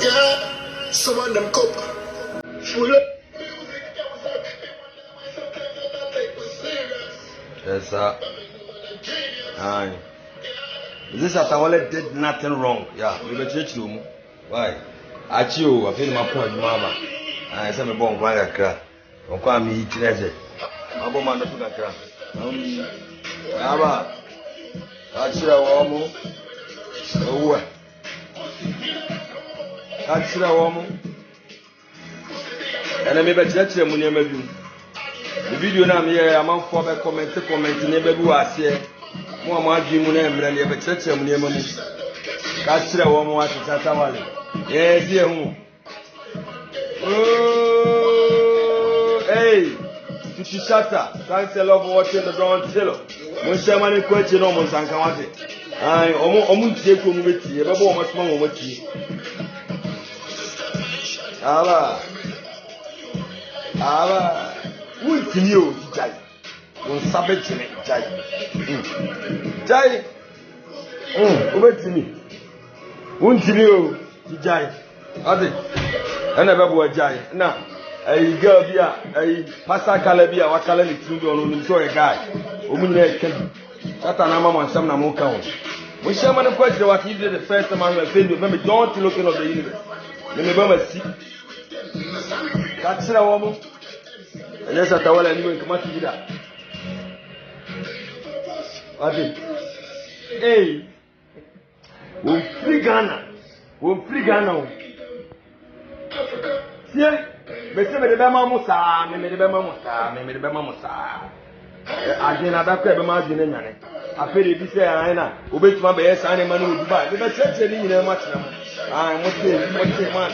Yeah, some of them cup full of. Yes, sir. Aye. This Atawale did nothing wrong. Yeah, we were church room. Why? I feel my point, Mama. I said, I'm born quite a crack. On quite me, treasure. I'm born to the crack. Abba, I should have almost. Oh, I should have almost. And I may be judging when you do. The video now here, I'm on for comment, never do I say. More my dream when I'm ready, but church and near money. Catch the woman at Satawali. Yes, dear. Oh, hey, Tuchishata, thanks a lot for watching the Brown Tillo. When someone question almost and come at it. I almost take home with you, but almost one with you. Allah. Who you Jai? Who sabbath in it, Jai? Jai, wait to me. Won't you, Jai? Adi, and a babu Jai. Now, a girl be a Pastor Calabia, what color it to on so a guy. Woman, can that an amount on some Namoka. When someone question what he did the first time I said, remember, don't look at the universe. Remember, see. That's a woman. And yes, I tell anyone come out to that. Hey, we'll free Ghana. Yeah, but some of the Bama Musa, maybe the Bama Musa. I didn't have that crab imagine in it. I feel it is a obey my best animal who buy. The church in a much. I must say, man.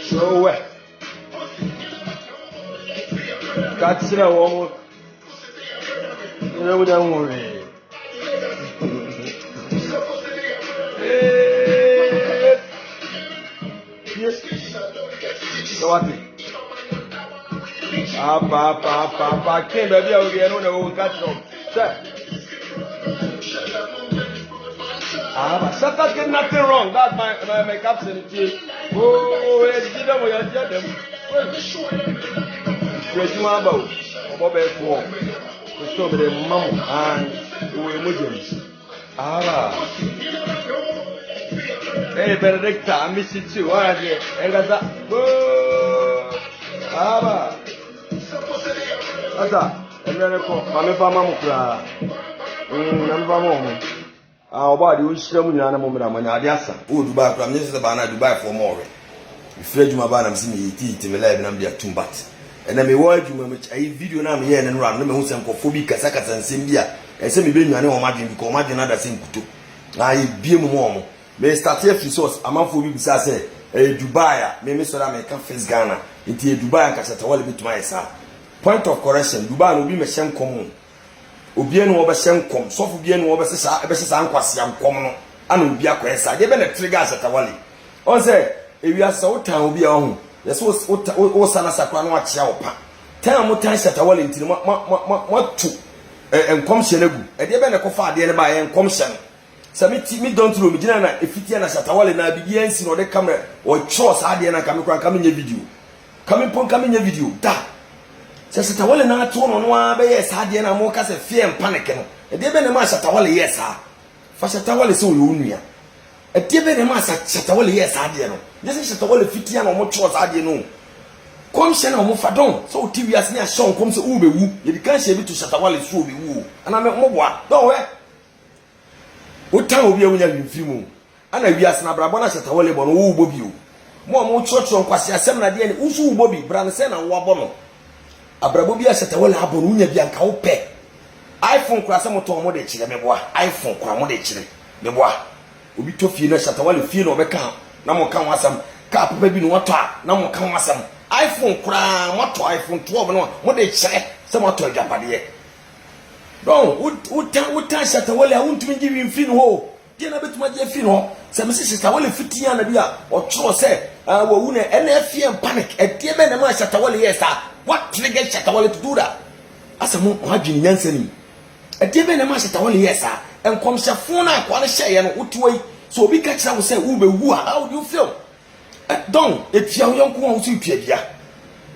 So, catch the woman. You know, don't worry. Yes. So what? Papa, came baby over here. No, catch them. Sir. But Satan did nothing wrong. That's my captain. Oh, yes, you know what you're them. Where's your mother? Bob F1. So the mom and we Muslims. Hey, Benedicta, I miss you too. Why are you? And that's that. And then I call my mama. Our body will show me an animal. I'm an Adiasa. Who Dubai from this is about Dubai for more. If you my banam see me eat in the live and I'm there too bad. And I may word you much a video now here and run. Let me who's phobic Kasakas and Simbia. And send me being an imagine because imagine another thing to. I be more. May start here resource. I'm not for you because I say a Dubai, may Mr. American face Ghana into a Dubai and Casatawali bit my son. Point of correction, Dubai will be my shame common. Obian over Shankom, so for being over Sanquasiam common, and will be a question. Give a triggers at Tawali. On say, if you are so time will be on. Yes, was Sana Sacran watch your pa. Tell more times at Tawali until what two and commission. A dear Benacofa, the by and commission. Submit me don't through me, if it is at Tawali and I begin seeing the camera or chores, I didn't come in your video. Come in your video. Da. Says Tawali na turn on one by yes, I didn't more cast a fear and panic. A dear Benamas at Tawali, yes, sir. Fashatawali so unia. A dear Benamas at Chatawali, yes, I didn't. This is Chatawali 50 or more chores, I didn't know. Commission or Mufadon, so TV as near Sean comes to Ube woo, you can't say to Chatawali so be woo. And I'm a mobile. No, eh? What time will be when you're in Fimu? And I be as Nabrabana Chatawali bon woo Bobby. More church on Quasia Semna Dian, Usu Bobby, Branson and Wabono. Abrabobia Chatawali Abonunia Bianca Ope. iPhone Crassamoto Mode Chile, iPhone Quamode Chile, the bois. Ubi Tofina Chatawali Fino Becca, Namo Kamasam, Cap Baby Water, Namo Kamasam, iPhone Cram, what to iPhone 12, no, what they say, somewhat to a Japadia. No, would touch Chatawali, I won't give him Fino. Dinner bit my dear Fino, some sisters are only 50 years or Cho said, I will win an fear and panic. A dear man, and my Chatawali, yes, sir. What triggered Chatawali to do that? As a more margin Yanseni. A dear man, and my Chatawali, yes, sir. And comes a phone, I want to say, and what way so obi catch am say wo be wu how do you feel don etia wo yonko won so etia bia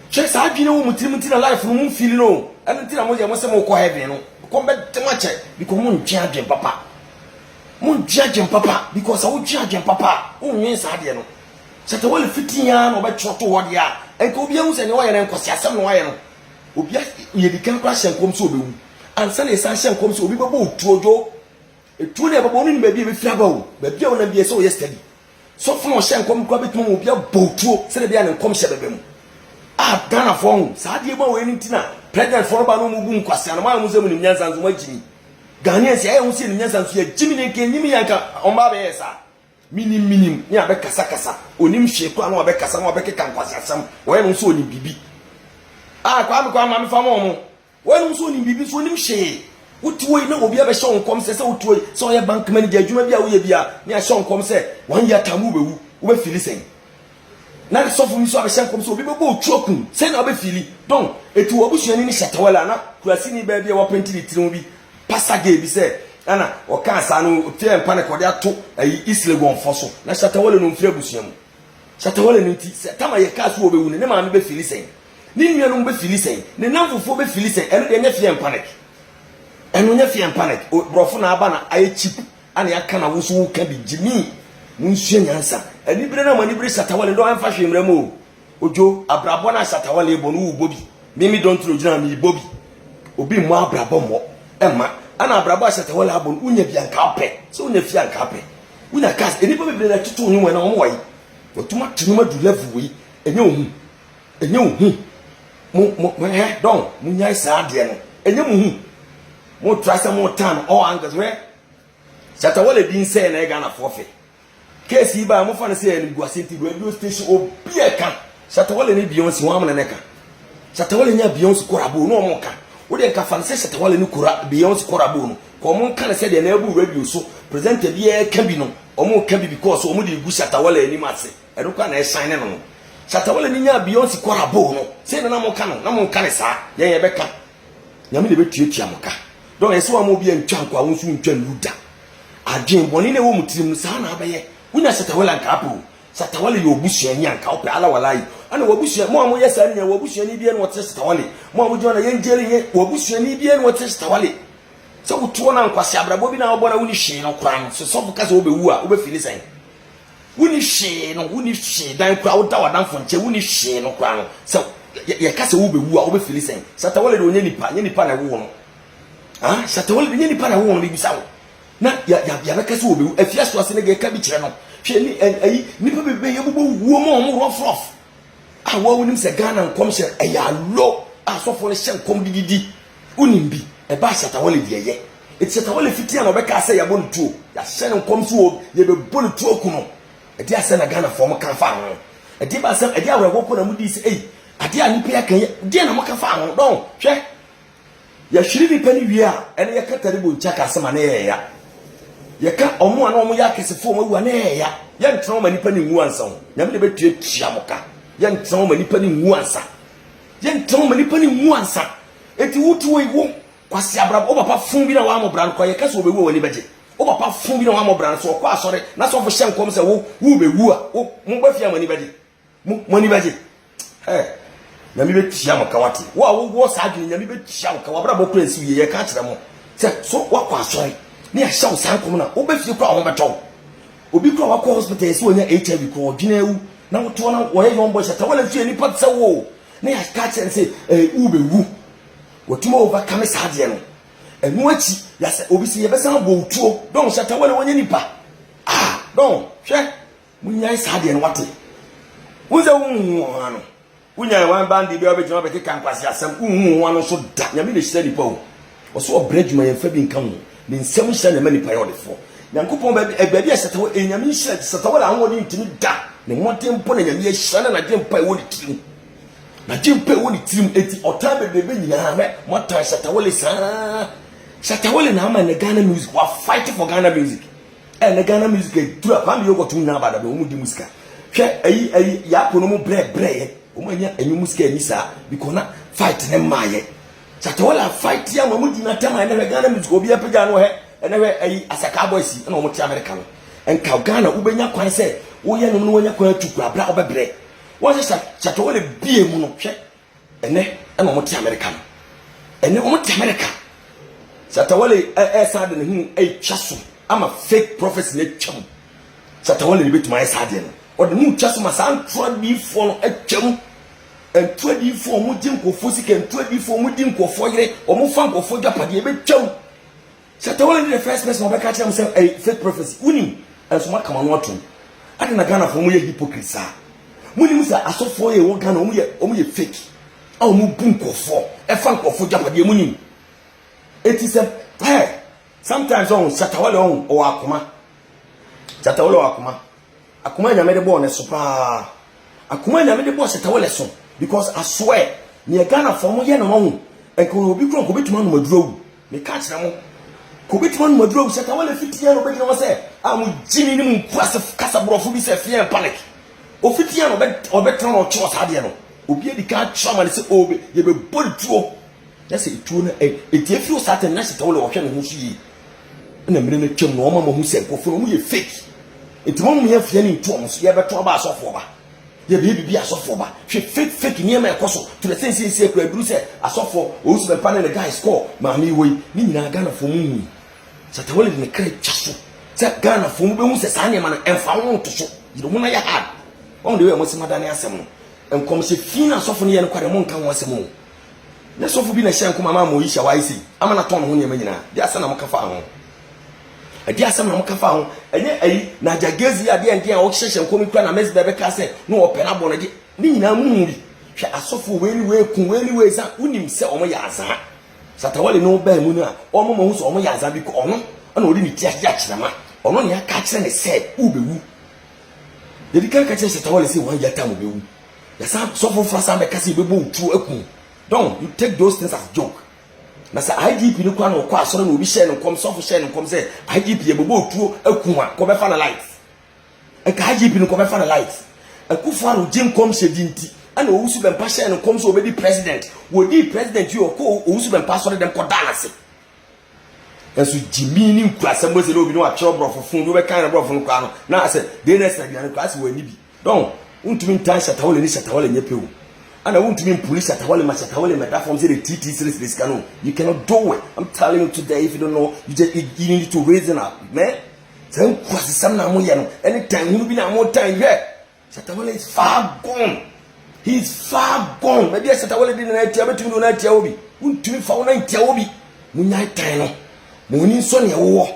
che sa adwene wo mutirimti na life no mu feel no ene ti na mo je mo se mo ko heaven no ko be tema che because mo ntwe adwen papa mo ntwe adwen papa because wo ntwe adwen papa wo nwen sa de no sata wale fitinya no be choto wo de a enka obi ahu se ne wo ye ne nkosi asem no wo ye no obi ye di kan kwa hyenkom so obewu ansa na sa hyenkom so obi bebo otuojo etu na bebo ni ba bi be fia ba o ba bi o na bi so yesterday so fun o hyenkom kwa betum obi abotuo se na bi a ne nkom hye bebe mu Ghana phone sa de ba we ntina president for ba no mu gu nkwase na ma mu ze mu ni nyansa nzo magini Ghanaian se ayi hu se ni nyansa nzo ya jimi ne ke nyimi yanka on ba be yesa minim ni abe kasa onim hwe kwa na abe kasa na abe keka nkwase asam wo ye no so oni bibi kwa ma me fa mo wo no so oni bibi so onim hwe utuo na obi abe hye onkom se utuo so ye bank manager adwuma bia wo ye bia ni a hye onkom se 1 year tamu bewu wo be fili sen na so fu mi so abehye nkom so obi bebo otuokun se na obe fili don etu obusuani ni shatawala na kurasi ni ba bia wo penti ni tirim bi pasage bi se ana o kan sa no tie mpa ne kode ato ayi islegon foso na shatawala no mfiri abusuamu shatawala no nti se tama ye ka so obewu ne ma me be fili sen ni nua no be fili sen ne namfofo be fili sen eno de nya fie mpa ne eno nya fie mpa ne brofo na aba na aye chip ana ya kana wo so ka bi jimi munsue nyansa ani bire na mani bire shatawale ndo amfa hwemra mu ojo abrabo na shatawale ebo no wo bobi mimi don tro gina mi bobi obi mu abrabo mo ema ana abrabo shatawale abon unya bia nka pe so unya fia nka pe unya kas eni bobi bire na tutu onyu na omo wai otuma tunuma du level wi enye ohu mo he don munya isa ade no enye mu mo trasa mo tan all angles we shatawale bi nse na Ghana forfeit kesi ba mo fa na se en guasenti radio station obi e kan shatawale ni Beyonce wa amana neka shatawale nya Beyonce korabo no mo kan wo de nka fa na se shatawale ni kora Beyonce korabo no ko mo kan se de na ebu radio so presenter bi e kan bi no o mo kan bi because o mo de gu shatawale ni mase e do kan na e shine no shatawale ni nya Beyonce korabo no se na mo kan no na mo kan sa ye be kan nyame de betuatua mo ka don e se wa mo bi en twa kwa wo so ntwa luda adwen boni ne wo mutirim sa na abaye unya shatawala nkapo shatawala yo obusuani anka ope ala walai ana obusuani mo amoye sa nya obusuani bia no wote shatawale mo amoje na yenjeri ye obusuani bia no wote shatawale so wuto na nkwase abrabo bi na obona wuni hye no kran so so fuka se obewu a obefili san wuni hye dan kwa woda wadanfo nche wuni hye no kran so ye ka se obewu a obefili san shatawale de onye nipa na wo no shatawale de onye nipa na wo no bi sawo na ya beka se obewu afia so ase ne ga ka bi kire no hwe ni ayi nipa bebe ye bubo wuo mo rof awo wonim se Ghana nkom hye eya lo asofo ne hye nkom dididi unim bi e ba shatawale de ye e shatawale fitia na obeka se ya bon tuo ya hye nkom so ye be bon tuo kuno e dia se na Ghana fo mo kan fa ho e dia ba se e dia awego ko na mudi se ade a nipa ya kan ye dia na mo kan fa ho don hwe ya hwiri nipa ni wi a ene ye katare bo nchaka asema na ye ya yeka omo ana omo ya kesefo mo wa na ya ye ntro ma nipa ni nwu ansa ho nyame de betua moka ye ntro ma nipa ni nwu ansa eti wutu wo kwase abrabo o papa fun bi na wa mo bran kwa ye kase obewu woni beje o papa fun bi na wa mo bran so kwa asore na so fo hye nkom se wo bewu a mo bafia mani beje mo ni beje nyame betua moka wate wo sa adwene nyame betua moka wa brabo kransi ye ka kire mo se so wa kwa asore ni a shaw sankom na obefie kwa ho beto obi kwa wakọ hospital ese onya HIV kwa odwina ewu na woto na wo ye yombo shatawale fie ni patse wo ni a ka chen se ubewu wotuma overcome saade no enu achi ya se obi se ye besa bo utuo don shatawale wonya nipa don hwe munya saade no wate unze wu ano unya wan bandi bi obejuma be keka nkwase asem wu ano so da nyame le hire nipa wo so obredwuma ye fa bi nka ho ni nsem hye na mani payode fo nyankopon baabi a satawo enyame hye satawo la anwo ni ntimi da ne motempo na nyame hye na dwempa e woni tirim na dwempa e woni tirim eti otabe bebe nyina me mota satawo le sa satawo le na ama ne Ghana music wa fight for Ghana music na Ghana music dura pa me yogo tun na bada be omu di musika hwe ayi ya pono mu bre omu anya enyu musika ni sa because na fight ne maaye satawo la fight ya mamu di na tema na Ghana music obi apega no he ene we ayi asaka boys na omo ti America no enka Ghana ubenya kwan se wo ye no no wonya kwan tukura bra obebre wo se Shatawale bie mu no hwe ene e mo te America no ene mo te America Shatawale sade ne hu twaso ama fake prophets ne twam Shatawale be tuma sade no o de mu twaso ma san trodi fo no atwam trodi fo mu di nkofo sika trodi fo mu di nkofo yire o mu fa nkofo japade be twam Shatawale the first person obe catch am say fake prophecy unim enso ma kama no atum ade na Ghana fo mu ye hypocrite munim say asofo ye wo Ghana o mu ye fake a o mu bu nkofo e fa nkofo japade munim eti say hey sometimes on Shatawale on o akoma Shatawale o akoma nyame de bo ne so pa akoma nyame de bo Shatawale so because I swear ne Ghana fo mu ye no ho enko obi kro ko betuma no maduro me catch na mo ko betuma no maduro Shatawale fitia no be no say am jimi ni mu kasa brofo bi say fear panic o fitia no be obetron o cho sa de no obi edi ka chama say obe ye be body tuo that's it tuo na eti afi o Satan na Shatawale o hwe no ho so yi na mire na twam no o mama hu say kofo no mu ye fake eti mo mu ye fia ni tuo mo so ye beto ba asofo ba ye be bibi asofo ba hwe fake ni ema ekoso to the sense ekura duru say asofo o su be panel the guy score ma mi wei ni nyina Ghana fo mu hu Shatawale ne kre twaso say Ghana fo mu be hu say sa ne ma na emfa won to so yiro mu na ya hard on the way mo se madane asem no enkom se fina asofo ne ye no kware mo nka ho asem no na asofo bi na hye enkom ama mo yi hya wai sei ama na ton ho ne ma nyina de asa na mo kafa ho adi asem na mo kafa ho enye ayi na jagezi ade ende a wo hyehye enkom kura na mesbe be ka say no ope na bo no de ni nyina mu hu bi hwe asofo weli we sa unim se omo ya aza Shatawale no ba mu no a omo mo hu so omo ya aza bi ko ono ana odi ni ti ya kirama ono ne aka kire ne se ubewu dedi kan ka kire Shatawale say wan ya ta mo bewu ya sa sofo frasa be ka say be bo tu akun don't you take those things as joke na say IGP ni kwa no kwa asoro na obi share no kom sofo share no kom say IGP ye bo tu akun a ko be fa na light e ka IGP ni ko be fa na light akufo aro jim kom shedinti ana owusu be mpa share no kom so obedi president wo di president you ko owusu be mpa soro dem ko dalase enso jimi ni nkurasem bo se obi no a che obrofo fun do be kan na obrofo no kwa no na say dey next time na class wo ani bi don untumi ntan Shatawale ni Shatawale nyepewu ana untumi police Shatawale ma Shatawale meta form say the TT series kanu you cannot do it. I'm telling you today, if you don't know, you need to reason up, man. Say kwasi sam na mo ye no anytime hu bi na mo time here Shatawale is far gone. He is far gone. Maybe Shatawale didn't na tia betumi do na tia obi untumi fa wo na tia obi munya time no mo ni so ne wo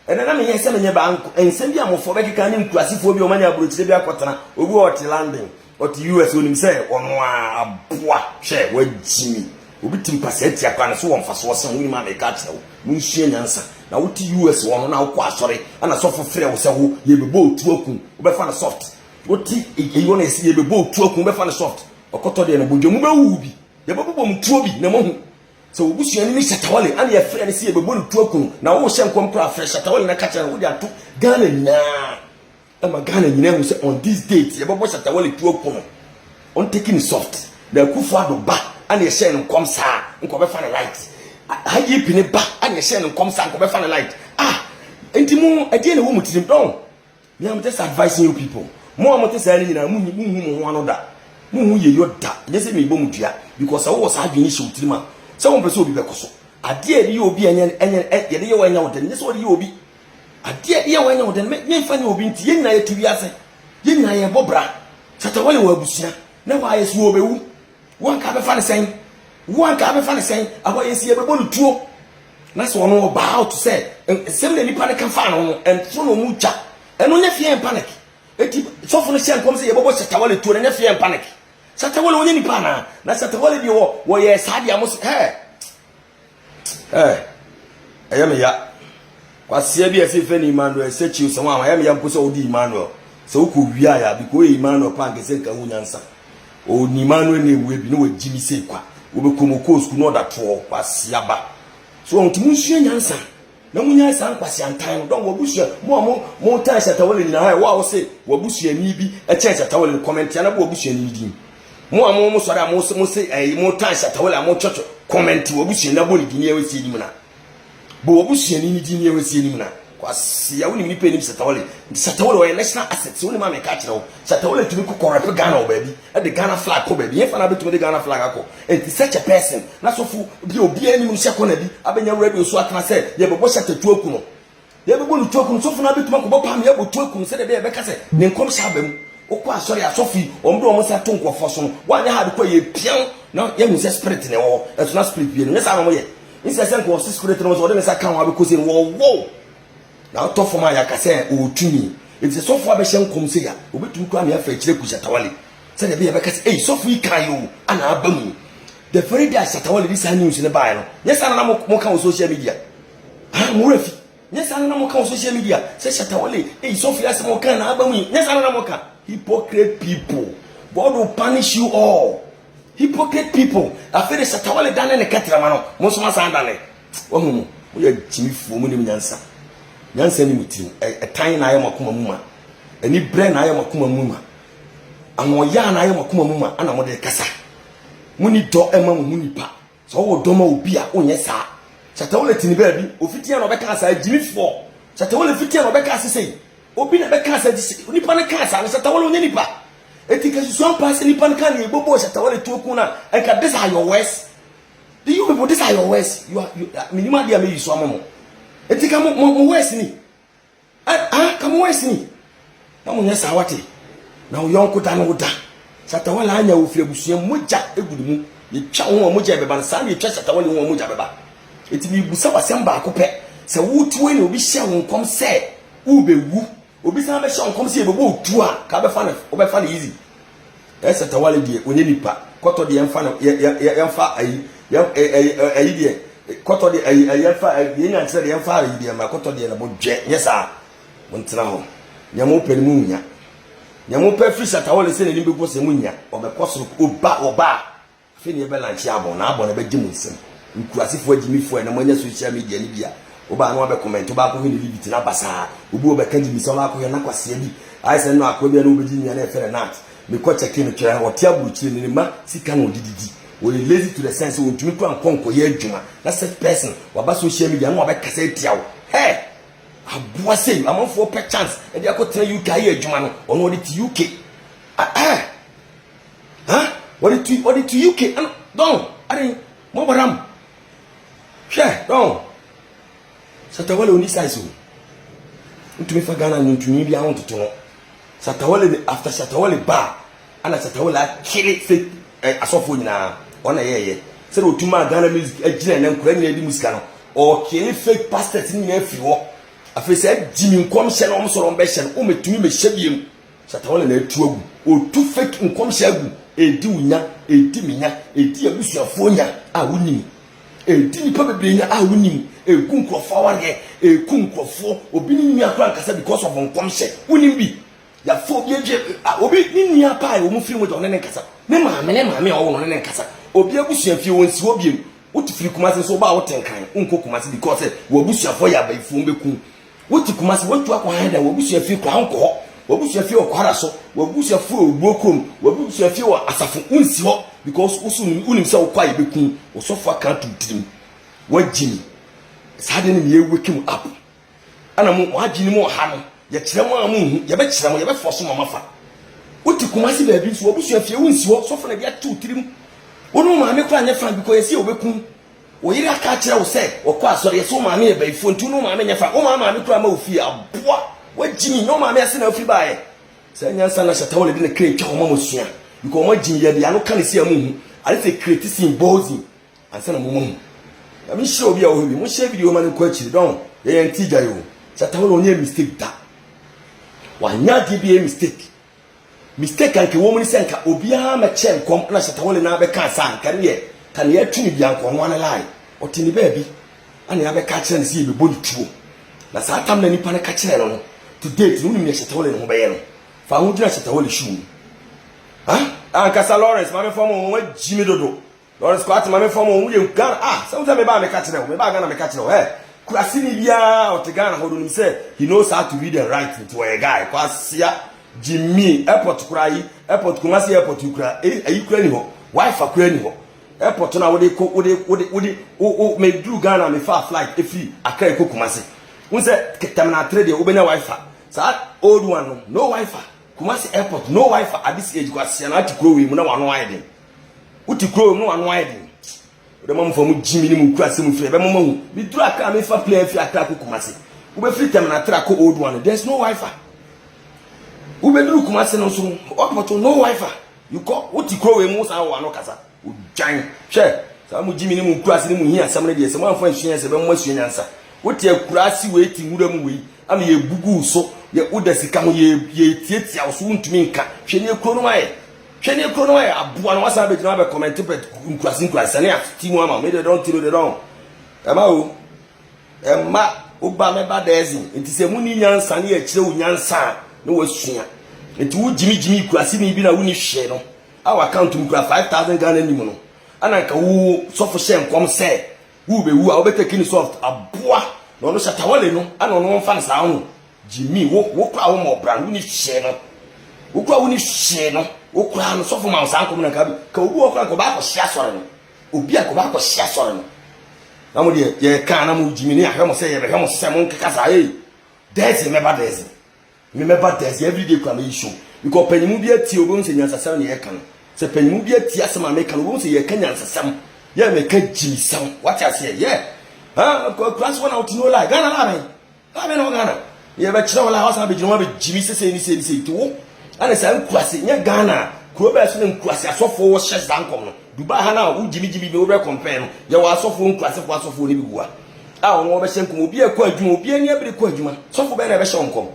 ene na me yesa me nye banko ensem bi amofo be keka ni nkurasifo bi o manya abrochire bi akotana obi o ti London o ti US onim say ono a aboa hwe wajimi obi timpase tia kwa na so won fa so san woni ma me ka kire wo mu nhie nyansa na wo ti US wono na wo asore ana so fofre wo se ho ye bebo otu akun wo be fa na soft wo ti eyo na esi ye bebo otu akun wo be fa na soft okoto de na bodwemu be wu bi ye bebo bom tuo bi na mo hu so obusuani ni Shatawale ani efre ne se ebebo ntu akunu na wo hye nkom kra fresh Shatawale na kacha wo dia to Ghana nyina ama Ghana nyina hu se on this date ebebo Shatawale tu akunu on taking soft na kufu ado ba ani hye nkom sa nko be fa na light hayi pini ba ani hye nkom sa nko be fa na light enti mu ade na wo mutirim don me am just advising you people mo amote sa ni nyina mu hu ano da mu hu ye yoda je se me bom dua because wo sa adwini hye utirima se won pese obi bekoso ade ade ye obi enya ye de ye wanya woden ne se ode ye obi ade ade ye wanya woden me fa ne obi nti ye nyina ye tuwi ase ye nyina ye bobra Shatawale wa abusia na wa ye so obewu wan ka be fa ne sen abo ye si ye bebo ntuo na so no ba out say sem le nipa ne ka fa no entro no mu twa eno nya fie panic eti so fo no hye nkom se ye bebo Shatawale tuo nya fie panic Shatawale onye nipa na Shatawale bi wo ye sade amos ayame ya kwasia bi asefe ni Emmanuel sechi so wa ayame ya mposo odi Emmanuel so ko wia ya bi ko Emmanuel pa ngese nka hunyansa o ni Emmanuel ne ewu bi no wa jimi sei kwa wo be komoko school no da to kwasia ba so on timu hye nyansa na munya san kwasia ntan no don wo busia mo tan Shatawale ni na ha wa wo se wo busia ni bi e chen Shatawale comment ya na bo busia ni di mo so da mo se mo tan Shatawale mo chocho comment wo busia na bo ni di ni e we si ni mu na bo wo busia ni di ni e we si ni mu na kwasi ya woni nipa nim Shatawale o national asset woni ma me ka kire wo Shatawale tumi ko corrupt Ghana o baby e de Ghana flag ko baby e fa na betumi de Ghana flag akọ and such a person na so fu bi obi anim hye na bi abenya radio so akana say ye bebo Shatatu akuno ye bebo lu tuakuno so fu na betumi ko bopa me ye bo tuakuno se de be ka say ne nkom sha bam okwa asori asofi omdo o mo sa to nkofo so no wanya ha de ko ye pian na ye hu se spirit ne wo e so na spirit bi ne sa no mo ye inse se nko spirit no so de me sa kan wa be ko se wo na to for my yakase o tumi enti so for abehye nkom se ya obetum kwa me afa kire ku Shatawale se de be be kase eh so for ikan yo ana abamu the very day Shatawale this news ne buy no yes na mo kan social media mo refi yes na mo kan social media se Shatawale eh so for asem mo kan na abamu yes na mo kan hypocrite people God will punish you all hypocrite people after the Shatawale dane ne katrama no mo so ma san dane ohu mo ye jimi fu mo nim nyansa nyansa ni mutim etan na ayemakoma muma ani bre na ayemakoma muma anwoya na ayemakoma muma ana mo de kasa muni do ema muni pa so wo do ma obi a onye sa Shatawale tini ba bi ofitia na obeka sa jimi fo Shatawale fitia na obeka asese obi na beka sa nipa na ka sa Shatawale onye nipa etika so pass nipa na kan ye bobo Shatawale toku na enka this are your words do you people this are your words you minimum dia me you so amamo etika mo west ni kamo west ni na mo nyesa wate na wo yonko da no da Shatawale anya wo fie busua moja egudu mu ye twa wo moja beba na sa ye twa Shatawale wo moja beba eti bi busa wasem ba akopɛ se wo tuwe ni obi hye wo nkom se wo bewu obi san be hye nkom se ye bebo otu a ka be fa na obefa na easy Shatawale die onye nipa koto de yemfa na yemfa ayi die koto de ayefa ye nya ntere de yemfa ayi die ma koto de na bo dwe nyesa mo ntena ho nya mo pɛ ni mu nya nya mo pɛ fi Shatawale se ne nimbe ko se mu nya obekosoro oba fe ne be lanchi abon na abon na be gimu nsem nkurasifo agimifo na mo nya social media ni bia oba no be comment oba ko hini bibiti na basa obi obeka gimi so ba ko na kwase bi ai se no akwa bia no obeji nya na efere nat me ko check in kira ho tia buruchi ni ma sika no dididi we lazy to the sense we tumi to ankonko ye adwuma na such person waba social media no oba kasa tia wo hey aboa say amonfo per chance e dia ko tena UK ye adwuma no ono odi ti UK what it to UK don ari mo baram hwe don Shatawale oni size o ntumi fa Ghana ntumi bia ho toto no Shatawale after Shatawale ba ana Shatawale akili fake asofo nyina ona yeye se do tuma Ghana music agina na nkura nyina di musika no o kili fake pastors nyina afi ho afi se jimi nkom hye no omsoro mbe hye no o metumi me hye biem Shatawale na atu agu o tu fake nkom hye agu edi unya edi minya edi abusuafo nya a wonim edi nipa bebrenya a wonim egu nkrofo aware egu nkrofo obi ni nua kra nkasa because of nkom hye wonim bi ya fo bi eje obi ni nua pa e wo mu firi mo de onene nkasa ne maame a wo no ne nkasa obi abusuafie wonsi obiem wotu firi kumase so ba wo tenkan nko kumase because wo abusuafo ya ba ifu mbeku wotu kumase wotu akwa handa wo abusuafie kwa nko wo abusuafie okwara so wo abusuafie ogbokom wo abusuafie wa asafo unsi ho because unim se okwa ibeku osofo aka tutim wajini sade ni ye waking up ana mo wajini mo ha no ye kire mo amu ye be kire mo ye be force mo mafa wotu kumase ba bi so wo abusuafie unsi ho sofo na bia tutim wono maame kwa anya fan because yesi obeku wo yiri aka kire wo se okwa asori yesi wo maame ye ba ifo ntu no maame nya fa wo maame kwa ma ofi aboa wajini no maame ase na ofi baaye se nya sana Shatawale de na kire twa mo mosua because mo jini ye de ano kan se amu ale se create symbols ansa na mo mo na mi show bi a wo bi mo share video man ko akiri don ye ntija yo Shatawale onye mistake da wanya di bi mistake anke wo mun senka obia ma chen kom na Shatawale na be ka san kan ye tuni bi anko no na lai otini ba bi ana ya be ka kire ne si be bodi tuo na sa tam na nipa na ka kire no to date no ni Shatawale no be ye no fa hu dina Shatawale shu Ankasa Lawrence mame fomo wo jimi dodo Lawrence kwat mame fomo wo ye Ghana sometimes me ba me ka kire wo me ba Ghana me ka kire wo kurasi ni bia otegana hodo nim say he knows how to read and write to a guy kwasia Jimmy airport kurai airport Kumasi airport kura ayi kura ni ho wifi kura ni ho airport na wo de me do Ghana me fa flight efi Accra ko Kumasi unse terminal 3 de obenya wifi sa old one no wifi Kumasi airport no wifi at this age kwasi na ati kuro we mu na wano widen uti kuro mu wano widen de mam fo mu jimi ni mu kurase mu fie be mama hu bi dura ka me fa play fi atra ko Kumasi ube free terminal 3 ko old one there's no wifi ube duru Kumasi no so okoto no wifi you go uti kuro we mu sa wano kasa ujan she sa mu jimi ni mu kurase ni mu hia sam na de se mo afo ahia se be mo asuanyansa uti akurase we ti wura mu we am ye bugu so ye udasika ho ye tietia so ntumi nka hwene ekro no aye hwene ekro no aye aboa no wasa be gina be comment pet nkwasi ne ati mu ama me de don tiro de don ema o ema oba me ba dezi nti se mu ni nyansa ne ye kire wo nyansa ne wasua nti wo jimi kwasi ni bi na wo ni hwe no our account mu kwa 5000 Ghana ni mu no ana nka wo sofo hye nkom se wo be wu a wo be take ni soft aboa no no Shatawale no ana no mfa nsa ho Jimmy wo kwa wo mo brand ni hye no wo kwa wo ni hye no wo kwa no sofo ma nsa nkom na ka bi ka obi wo kwa ko ba ko hye asore no obi a ko ba ko hye asore no na mo de ye ka na mo Jimmy ni ahwe mo se ye be hwe mo se mo nkeka sa ye desi me ba desi every day kwa me show because panyimu bi ati obo nse nyansasam ne ye kan se panyimu bi ati asema me kan obo nse ye kan nyansasam ye me ka Jimmy sam what you say yeah class one out no lie Ghana la me no Ghana ye be kire wala house be jino be Jimmy sese ni se to ana sa nkwase nya Ghana kuro be so nkwase asofo wo hye zankom no Dubai ha na wo Jimmy be wo be compare no ye wa asofo nkwase fo asofo ni bi gua a wo be hye nkom obi akọ adwuma obi anya bi kọ adwuma sofo be na be hye nkom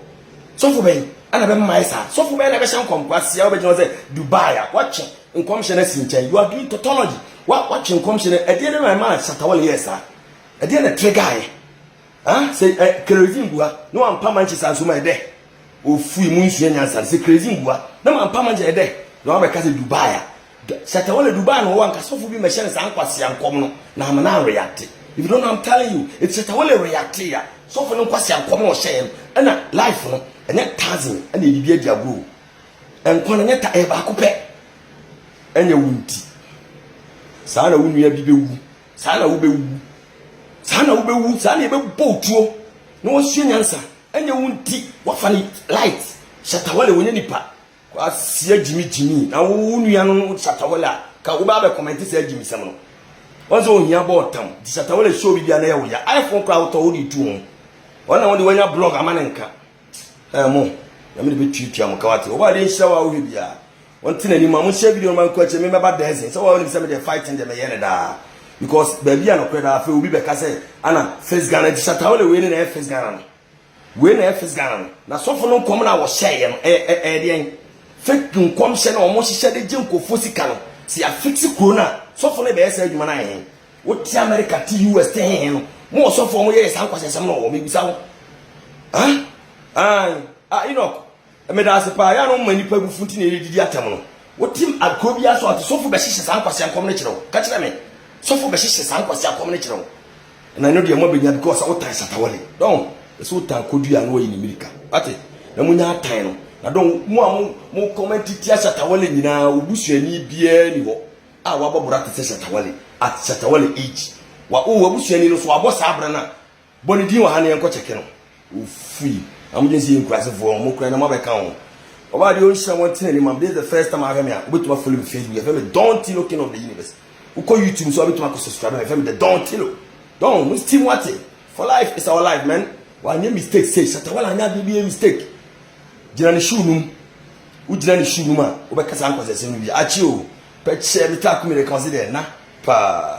sofo be ana be mai sa sofo be na be hye nkom kwase wo be jino say Dubai a watch nkom hye na sinchen you are doing tautology watch nkom hye na e dey na man Shatawale yes ah e dey na trigger say kerosene bua no ampa Manchester so ma de ofui mu nsuya nyansa say kerosene bua na ma ampa Manchester de no ba ka say Dubai Shatawale Dubai no wan ka sofu bi me hye san kwase ankom no na am na react if you don't know I'm telling you it's Shatawale react here sofu no kwase ankom no hye na life no enya 1000 na e bibia dia bro enko na nyeta e ba ko pe enya wunti sa na wunua bi bewu sa na wo bewu sana ubewu sana ebe botuo no wosue nyansa enya wunti wafani light Shatawale wonye nipa kwa sia Jimmy na wunua no Shatawale ka wo ba be comment sia Jimmy sam no wonso ohia botam di Shatawale show bibia na ye wo ya iPhone kwa auto wo di tu ho wona won di wanya blog amanenka mo ya me be tuitua mo ka wate wo ba de nhira wa wo bibia won tina ni ma mo share video man ko che me ba dancing so wa woni se me de fighting de me ye ne da because baby an okweda afa obi be ka say ana first Ghana di Shatawale we ni na first Ghana we na first Ghana na sofo no kom na wo share no de fake nkom hye na omo hye de jinkofo sika no si a fix corona sofo no be esa adwuma na hen wo ti America ti US te hen no mo sofo mo ye san kwasesam no wo me bisa wo Enoch me da sepa ya no mani pa bufunti na edidi atam no wo tim akobi aso ati sofo be hye san kwasesam kom na kire wo ka kire me sofo be hye san kwasesam kom na kire wo na no de mo be nya because wo tan Shatawale don so tan kodua no yi ni America ate na munya atan no na don mo comment ti Shatawale nyina obusuani bia ni ho a wabobora te Shatawale at Shatawale age wa obusuani no so abosa abra na boni din wa ha ne enko cheke no ofui amujensi enkwase fo mo kura na mabeka ho oba de onhira won tene ni mam this is the first time I have me obetuma follow me Facebook you me Don Tilo King of the Universe uko YouTube so obetuma ko subscribe me the Don Tilo don we team what for life is our life man wa nye mistake say Shatawale anya bi mistake jina ni shoe num ujina ni shoe num a obekasa ankwase se no bi achi o pe che bi ta ku me consider na pa